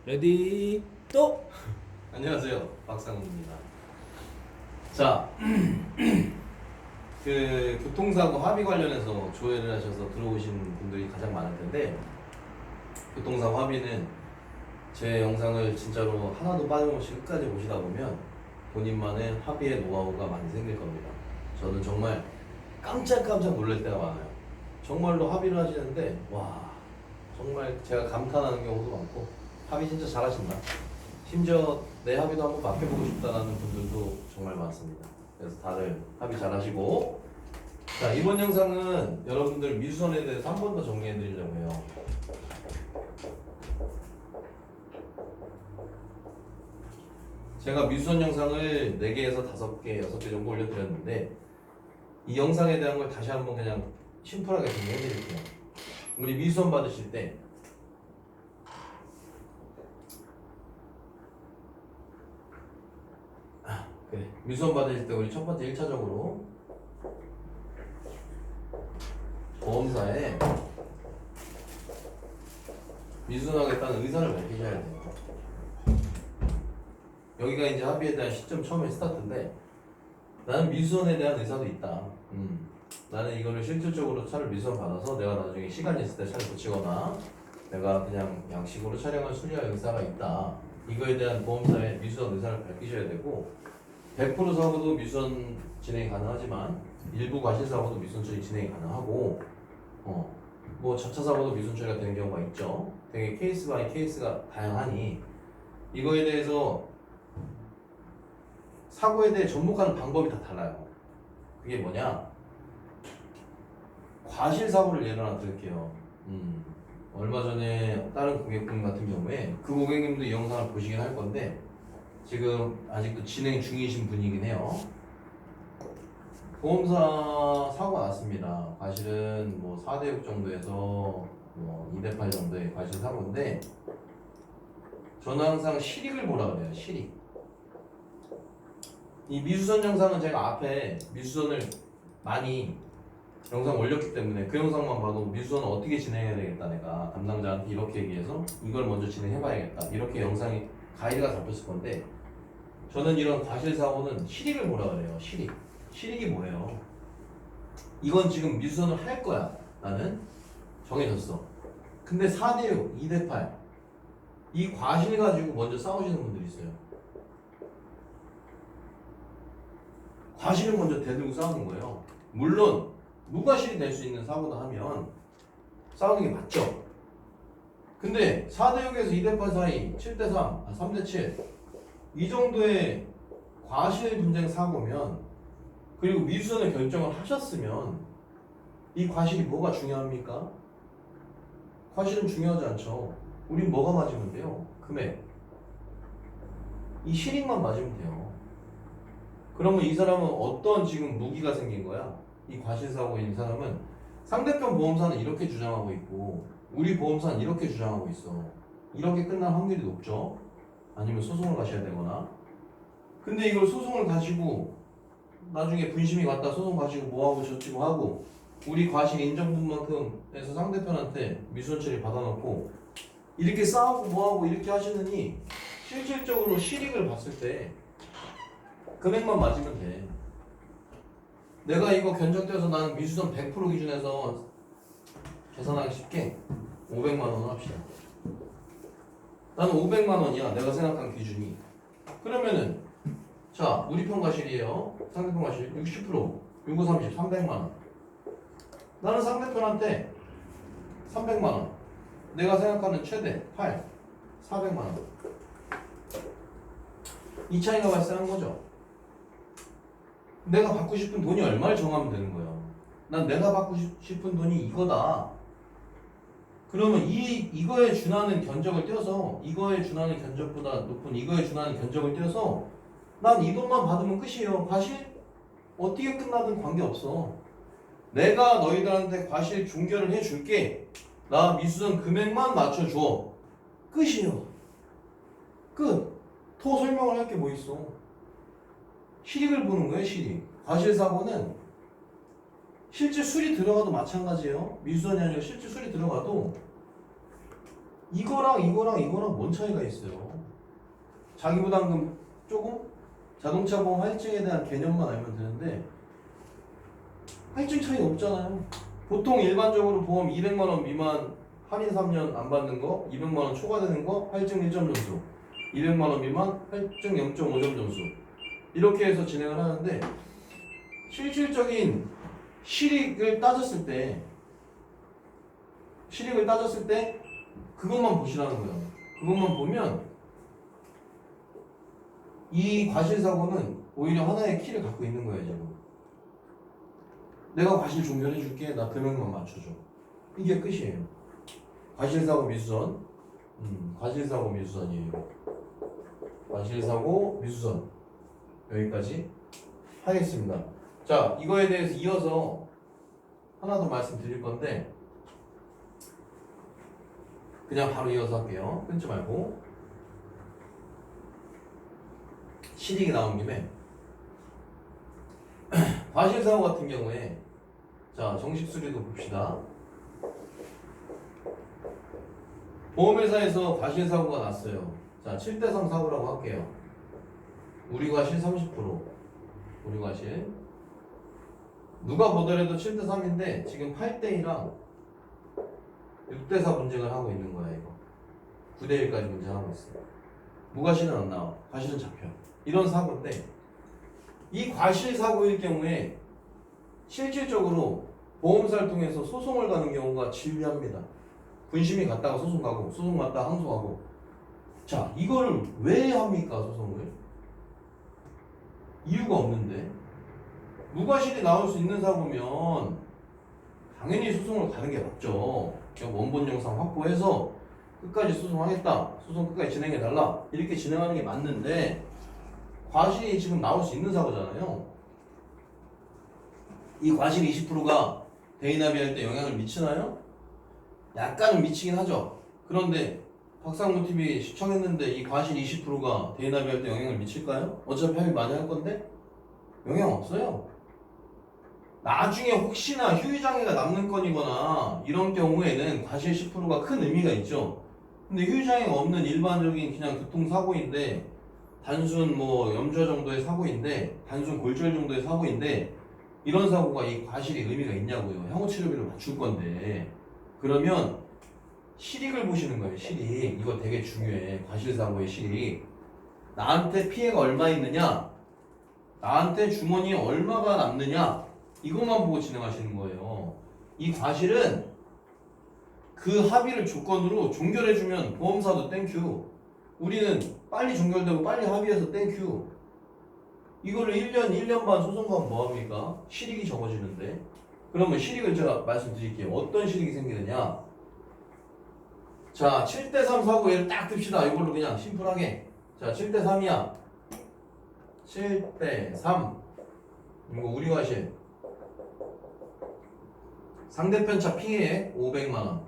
레디 또! 안녕하세요, 박상훈입니다. 자, 그 교통사고 합의 관련해서 조회를 하셔서 들어오신 분들이 가장 많을 텐데, 교통사고 합의는 제 영상을 진짜로 하나도 빠짐없이 끝까지 보시다 보면 본인만의 합의의 노하우가 많이 생길 겁니다. 저는 정말 깜짝깜짝 놀랄 때가 많아요. 정말로 합의를 하시는데 와, 정말 제가 감탄하는 경우도 많고, 합의 진짜 잘하신다, 심지어 내 합의도 한번 맡겨보고 싶다라는 분들도 정말 많습니다. 그래서 다들 합의 잘하시고, 자, 이번 영상은 여러분들 미수선에 대해서 한 번 더 정리해 드리려고 해요. 제가 미수선 영상을 4개에서 5개, 6개 정도 올려드렸는데, 이 영상에 대한 걸 다시 한번 그냥 심플하게 정리해 드릴게요. 우리 미수선 받으실 때 그래, 미수선 받으실 때 우리 첫 번째 1차적으로 보험사에 미수선하겠다는 의사를 밝히셔야 돼요. 여기가 이제 합의에 대한 시점 처음에 스타트인데, 나는 미수선에 대한 의사도 있다. 나는 이거를 실질적으로 차를 미수선 받아서 내가 나중에 시간이 있을 때 차를 고치거나 내가 그냥 양식으로 차량을 수리할 의사가 있다. 이거에 대한 보험사에 미수선 의사를 밝히셔야 되고, 100% 사고도 미수선 진행이 가능하지만 일부 과실 사고도 미수선 처리 진행이 가능하고, 뭐 자차 사고도 미수선 처리가 되는 경우가 있죠. 되게 케이스 바이 케이스가 다양하니 이거에 대해서 사고에 대해 접목하는 방법이 다 달라요. 그게 뭐냐? 과실 사고를 예를 하나 들을게요. 얼마 전에 다른 고객분 같은 경우에, 그 고객님도 이 영상을 보시긴 할 건데 지금 아직도 진행 중이신 분이긴 해요. 보험사 사고가 났습니다. 과실은 뭐 4대6 정도에서 뭐 2대8 정도의 과실 사고인데, 저는 항상 실익을 보라 그래요. 실익. 이 미수선 영상은 제가 앞에 미수선을 많이 영상 올렸기 때문에 그 영상만 봐도 미수선을 어떻게 진행해야 되겠다, 내가 담당자한테 이렇게 얘기해서 이걸 먼저 진행해봐야겠다, 이렇게 영상이 가이드가 잡혔을 건데, 저는 이런 과실 사고는 실익을 보라 그래요. 실익이 뭐예요? 이건 지금 미수선을 할 거야, 나는 정해졌어. 근데 4대6, 2대8 이 과실 가지고 먼저 싸우시는 분들이 있어요. 과실을 먼저 대들고 싸우는 거예요. 물론 무과실이 될 수 있는 사고다 하면 싸우는 게 맞죠. 근데 4대6에서 2대8 사이, 7대3, 3대7 이 정도의 과실 분쟁 사고면, 그리고 미수선의 결정을 하셨으면 이 과실이 뭐가 중요합니까? 과실은 중요하지 않죠. 우린 뭐가 맞으면 돼요? 금액. 이 실익만 맞으면 돼요. 그러면 이 사람은 어떤 지금 무기가 생긴 거야? 이 과실사고인 이 사람은 상대편 보험사는 이렇게 주장하고 있고 우리 보험사는 이렇게 주장하고 있어. 이렇게 끝날 확률이 높죠? 아니면 소송을 가셔야 되거나. 근데 이걸 소송을 가지고 나중에 분심이 갔다 소송 가지고 뭐하고 저치고 하고, 우리 과실 인정분만큼 해서 상대편한테 미수선 처리 받아놓고 이렇게 싸우고 뭐하고 이렇게 하시느니, 실질적으로 실익을 봤을 때 금액만 맞으면 돼. 내가 이거 견적돼서 나는 미수선 100% 기준에서 계산하기 쉽게 500만 원 합시다. 나는 500만 원이야, 내가 생각한 기준이. 그러면은 자, 우리 편 과실이에요. 상대편 과실 60%, 6, 30, 300만 원. 나는 상대편한테 300만 원. 내가 생각하는 최대 8, 400만 원. 이 차이가 발생한 거죠. 내가 받고 싶은 돈이 얼마를 정하면 되는 거예요. 난 내가 받고 싶은 돈이 이거다. 그러면 이거에 준하는 견적을 떼어서, 이거에 준하는 견적보다 높은 이거에 준하는 견적을 떼어서 난 이 돈만 받으면 끝이에요. 과실 어떻게 끝나든 관계없어. 내가 너희들한테 과실 종결을 해줄게. 나 미수선 금액만 맞춰줘. 끝이에요. 끝. 더 설명을 할 게 뭐 있어. 실익을 보는 거예요. 실익. 과실 사고는 실제 수리 들어가도 마찬가지예요. 미수선이 아니라 실제 수리 들어가도 이거랑 뭔 차이가 있어요? 자기부담금 조금? 자동차 보험 할증에 대한 개념만 알면 되는데 할증 차이 없잖아요. 보통 일반적으로 보험 200만 원 미만 할인 3년 안 받는 거, 200만 원 초과되는 거 할증 1점 점수, 200만 원 미만 할증 0.5점 점수 이렇게 해서 진행을 하는데 실질적인 실익을 따졌을 때 그것만 보시라는 거예요. 그것만 보면 이 과실사고는 오히려 하나의 키를 갖고 있는 거예요. 지금 내가 과실 종결해 줄게. 나 금액만 맞춰줘. 이게 끝이에요. 과실사고 미수선. 과실사고 미수선이에요. 과실사고 미수선. 여기까지 하겠습니다. 자, 이거에 대해서 이어서 하나 더 말씀드릴 건데 그냥 바로 이어서 할게요. 끊지 말고. 실익이 나온 김에 과실사고 같은 경우에 자, 정식 수리도 봅시다. 보험회사에서 과실사고가 났어요. 자, 7대3 사고라고 할게요. 우리 과실 30%. 우리 과실. 누가 보더라도 7대3인데 지금 8대2랑 6대4 분쟁을 하고 있는 거야, 이거. 9대1까지 분쟁하고 있어. 무과실은 안 나와. 과실은 잡혀. 이런 사고인데 이 과실사고일 경우에 실질적으로 보험사를 통해서 소송을 가는 경우가 질비합니다. 분심이 갔다가 소송 가고 소송 갔다가 항소하고. 자, 이거를 왜 합니까, 소송을? 이유가 없는데. 무과실이 나올 수 있는 사고면 당연히 소송을 가는 게 맞죠. 그냥 원본 영상 확보해서 끝까지 소송하겠다, 소송 끝까지 진행해달라, 이렇게 진행하는 게 맞는데 과실이 지금 나올 수 있는 사고잖아요. 이 과실 20%가 대인합의할 때 영향을 미치나요? 약간은 미치긴 하죠. 그런데 박상무 TV 시청했는데 이 과실 20%가 대인합의할 때 영향을 미칠까요? 어차피 합의 많이 할 건데 영향 없어요. 나중에 혹시나 휴유장애가 남는 건이거나 이런 경우에는 과실 10%가 큰 의미가 있죠. 근데 휴유장애가 없는 일반적인 그냥 교통사고인데 단순 뭐 염좌 정도의 사고인데 단순 골절 정도의 사고인데 이런 사고가 이 과실이 의미가 있냐고요. 향후치료비를 맞출 건데. 그러면 실익을 보시는 거예요. 실익. 이거 되게 중요해. 과실사고의 실익. 나한테 피해가 얼마 있느냐, 나한테 주머니에 얼마가 남느냐, 이것만 보고 진행하시는 거예요. 이 과실은 그 합의를 조건으로 종결해주면 보험사도 땡큐. 우리는 빨리 종결되고 빨리 합의해서 땡큐. 이거를 1년 반 소송 가면 뭐합니까? 실익이 적어지는데. 그러면 실익을 제가 말씀드릴게요. 어떤 실익이 생기느냐. 자, 7대3 사고 얘를 딱 듭시다. 이걸로 그냥 심플하게. 자, 7대3이야. 7대3. 이거 우리 과실. 상대편 차 피해액 500만원.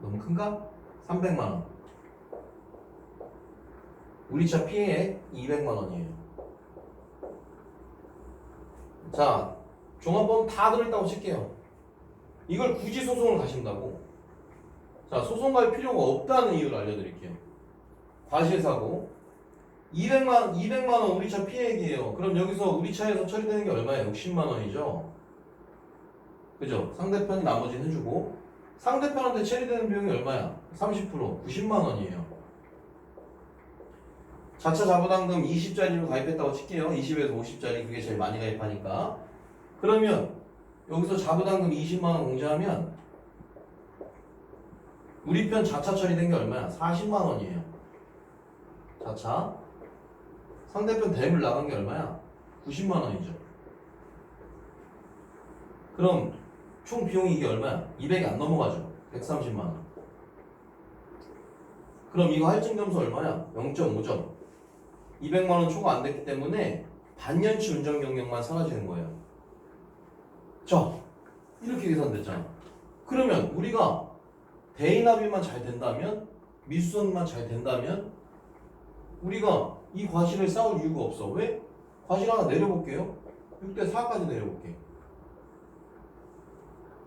너무 큰가? 300만원. 우리 차 피해액 200만원이에요. 자, 종합보험 다 들어있다고 칠게요. 이걸 굳이 소송을 가신다고. 자, 소송 갈 필요가 없다는 이유를 알려드릴게요. 과실사고 200만원 우리 차 피해액이에요. 그럼 여기서 우리 차에서 처리되는 게 얼마예요? 60만원이죠. 그죠? 상대편이 나머지는 해주고 상대편한테 처리되는 비용이 얼마야? 30%, 90만원이에요. 자차 자부담금 20짜리로 가입했다고 칠게요. 20에서 50짜리, 그게 제일 많이 가입하니까. 그러면 여기서 자부담금 20만원 공제하면 우리 편 자차 처리된 게 얼마야? 40만원이에요. 자차. 상대편 대물 나간 게 얼마야? 90만원이죠. 그럼 총 비용이 이게 얼마야? 200이 안 넘어가죠. 130만원. 그럼 이거 할증 점수 얼마야? 0.5점. 200만원 초과 안 됐기 때문에 반년치 운전 경력만 사라지는 거예요. 자, 이렇게 계산됐잖아. 그러면 우리가 대인합의만 잘 된다면, 미수선만 잘 된다면 우리가 이 과실을 싸울 이유가 없어. 왜? 과실 하나 내려볼게요. 6대4까지 내려볼게.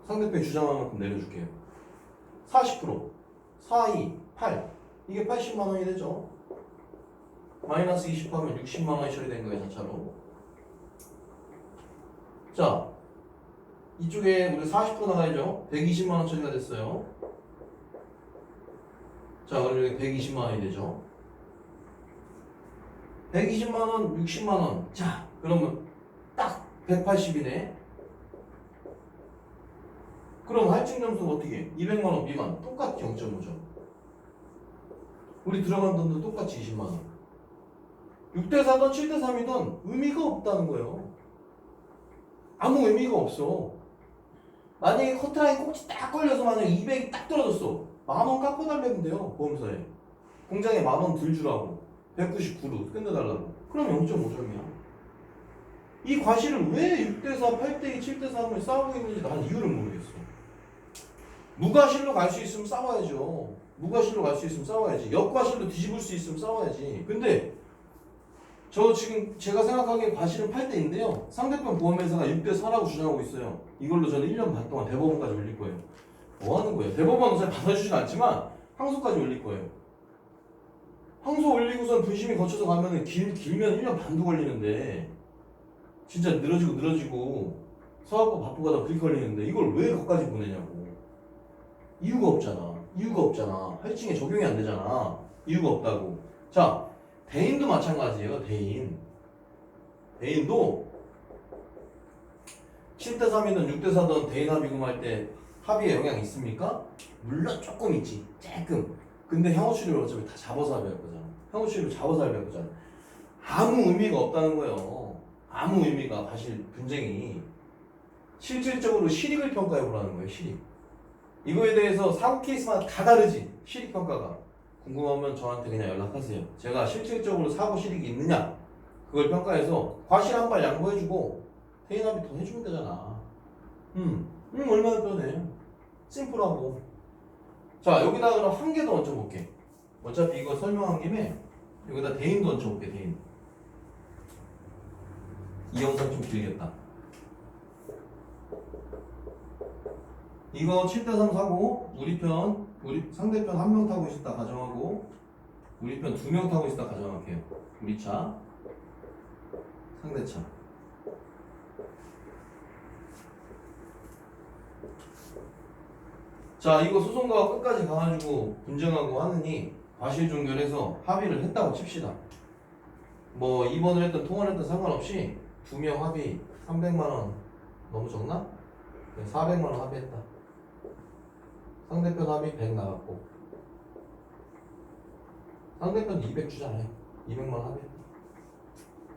상대편이 주장한 만큼 내려줄게요. 40%. 4, 2, 8 이게 80만 원이 되죠. 마이너스 20 하면 60만 원이 처리된 거예요, 자차로. 자, 이쪽에 우리 40% 나가야죠. 120만 원 처리가 됐어요. 자, 그럼 여기 120만 원이 되죠. 120만 원, 60만 원. 자, 그러면 딱 180이네. 그럼 할증 점수가 어떻게 해? 200만 원 미만. 똑같이 0.5점. 우리 들어간 돈도 똑같이 20만 원. 6대 4든 7대 3이든 의미가 없다는 거예요. 아무 의미가 없어. 만약에 커트라인 꼭지 딱 걸려서 만약에 200이 딱 떨어졌어. 10,000원 깎아달라면 돼요, 보험사에. 공장에 10,000원 들 주라고. 199로 끝내달라고. 그럼 0.5점이야. 이 과실을 왜 6대 4, 8대 2, 7대 3을 싸우고 있는지 난 이유를 모르겠어. 무과실로 갈 수 있으면 싸워야죠. 무과실로 갈 수 있으면 싸워야지. 역과실로 뒤집을 수 있으면 싸워야지. 근데 저 지금 제가 생각하기엔 과실은 8대인데요. 상대편 보험회사가 6대 4라고 주장하고 있어요. 이걸로 저는 1년 반 동안 대법원까지 올릴 거예요. 뭐 하는 거예요? 대법원은 잘 받아주진 않지만 항소까지 올릴 거예요. 항소 올리고선 분심이 거쳐서 가면은 길면 1년 반도 걸리는데 진짜 늘어지고 사업과 바쁘가다 그렇게 걸리는데 이걸 왜 거기까지 보내냐고. 이유가 없잖아. 할증에 적용이 안 되잖아. 이유가 없다고. 자, 대인도 마찬가지예요. 대인도 7대 3이든 6대 4든 대인 합의금할 때 합의에 영향 있습니까? 물론 조금 있지. 조금. 근데 향후치료를 어차피 다 잡아서 합의할 거잖아. 향후치료를 잡아서 합의할 거잖아. 아무 의미가 없다는 거예요. 아무 의미가 사실 분쟁이. 실질적으로 실익을 평가해 보라는 거예요. 실익. 이거에 대해서 사고 케이스마다 다 다르지. 실익 평가가. 궁금하면 저한테 그냥 연락하세요. 제가 실질적으로 사고 실익이 있느냐 그걸 평가해서 과실 한 발 양보해주고 대인합의 더 해주면 되잖아. 얼마나 편해. 심플하고. 자, 여기다 그럼 한 개 더 얹어볼게. 어차피 이거 설명한 김에 여기다 대인도 얹어볼게. 대인. 이 영상 좀 길겠다. 이거 7대 3 사고 우리 상대편 한 명 타고 있었다 가정하고 우리 편 2명 타고 있었다 가정할게요. 우리 차, 상대차. 자, 이거 소송가가 끝까지 가가지고 분쟁하고 하느니 과실 종결해서 합의를 했다고 칩시다. 뭐 입원을 했든 통화를 했든 상관없이 2명 합의 300만 원 너무 적나? 400만 원 합의했다. 상대편 합의 100 나갔고 상대편 200 주잖아요. 200만 원 합의했다.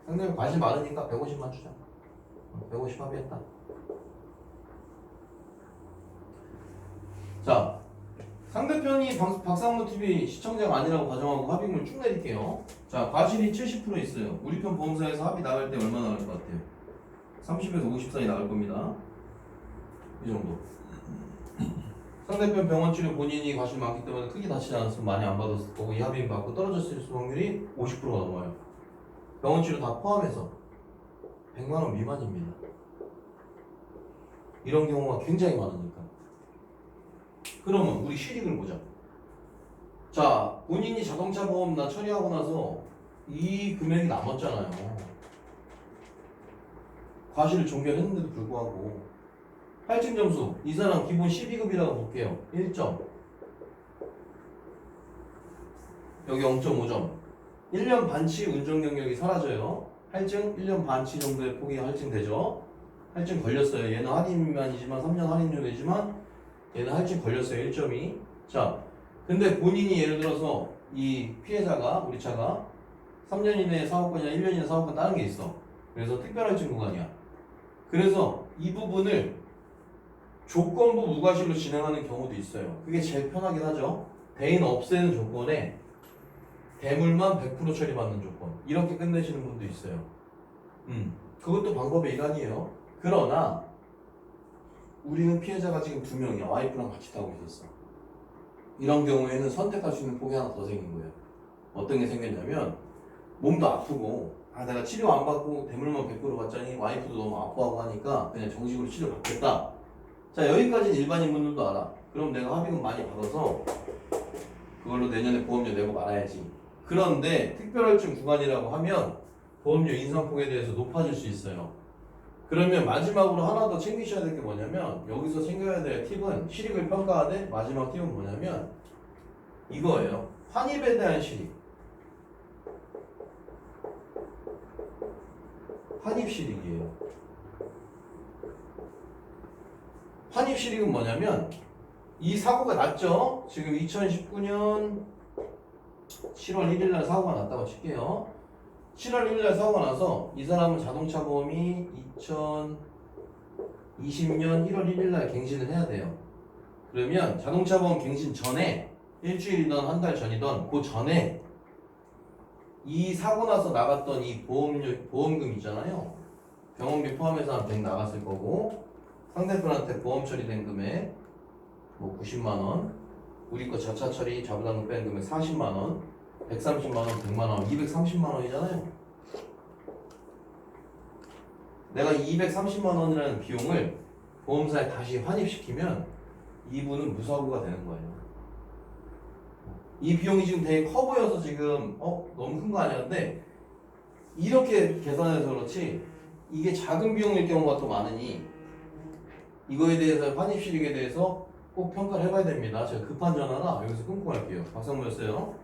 상대편 과실 많으니까 150만 주자. 150 합의했다. 자, 상대편이 박상무TV 시청자가 아니라고 가정하고 합의금을 쭉 내릴게요. 자, 과실이 70% 있어요. 우리 편 보험사에서 합의 나갈 때 얼마 나갈 것 같아요? 30에서 50 사이 나갈 겁니다. 이 정도. 상대편 병원 치료 본인이 과실 많기 때문에 크게 다치지 않았으면 많이 안 받았을 거고 이 합의금 받고 떨어졌을 확률이 50%가 넘어요. 병원 치료 다 포함해서 100만 원 미만입니다. 이런 경우가 굉장히 많으니까. 그러면 우리 실익을 보자. 자, 본인이 자동차 보험 나 처리하고 나서 이 금액이 남았잖아요. 과실을 종결했는데도 불구하고 할증 점수 이 사람 기본 12급이라고 볼게요. 1점. 여기 0.5점. 1년 반치 운전 경력이 사라져요. 할증 1년 반치 정도의 폭이 할증되죠. 할증 걸렸어요. 얘는 할인 미만이지만 3년 할인료이지만 얘는 할증 걸렸어요. 1점이. 자, 근데 본인이 예를 들어서 이 피해자가 우리 차가 3년 이내에 사고권이나 1년 이내 사고권 다른 게 있어. 그래서 특별할증 구간이야. 그래서 이 부분을 조건부 무과실로 진행하는 경우도 있어요. 그게 제일 편하긴 하죠. 대인 없애는 조건에 대물만 100% 처리받는 조건. 이렇게 끝내시는 분도 있어요. 그것도 방법의 일환이에요. 그러나 우리는 피해자가 지금 2명이야. 와이프랑 같이 타고 있었어. 이런 경우에는 선택할 수 있는 폭이 하나 더 생긴 거예요. 어떤 게 생겼냐면 몸도 아프고 내가 치료 안 받고 대물만 100% 받자니 와이프도 너무 아파하고 하니까 그냥 정식으로 치료 받겠다. 자, 여기까지는 일반인 분들도 알아. 그럼 내가 합의금 많이 받아서 그걸로 내년에 보험료 내고 말아야지. 그런데 특별할증 구간이라고 하면 보험료 인상폭에 대해서 높아질 수 있어요. 그러면 마지막으로 하나 더 챙기셔야 될 게 뭐냐면 여기서 챙겨야 될 팁은 실익을 평가하되 마지막 팁은 뭐냐면 이거예요. 환입에 대한 실익. 환입 실익이에요. 환입 실익은 뭐냐면 이 사고가 났죠? 지금 2019년 7월 1일 날 사고가 났다고 칠게요. 7월 1일 날 사고가 나서 이 사람은 자동차 보험이 2020년 1월 1일 날 갱신을 해야 돼요. 그러면 자동차 보험 갱신 전에 일주일이든 한 달 전이든 그 전에 이 사고 나서 나갔던 이 보험금 있잖아요. 병원비 포함해서 한 100 나갔을 거고 상대편한테 보험 처리된 금액 뭐 90만 원, 우리 거 자차 처리 자부담금 뺀 금액 40만 원, 130만 원, 100만 원, 230만 원이잖아요. 내가 230만 원이라는 비용을 보험사에 다시 환입시키면 이분은 무사고가 되는 거예요. 이 비용이 지금 되게 커 보여서 지금 너무 큰 거 아니야? 근데 이렇게 계산해서 그렇지 이게 작은 비용일 경우가 더 많으니 이거에 대해서 환입 실익에 대해서 꼭 평가를 해봐야 됩니다. 제가 급한 전화라 여기서 끊고 갈게요. 박상무였어요.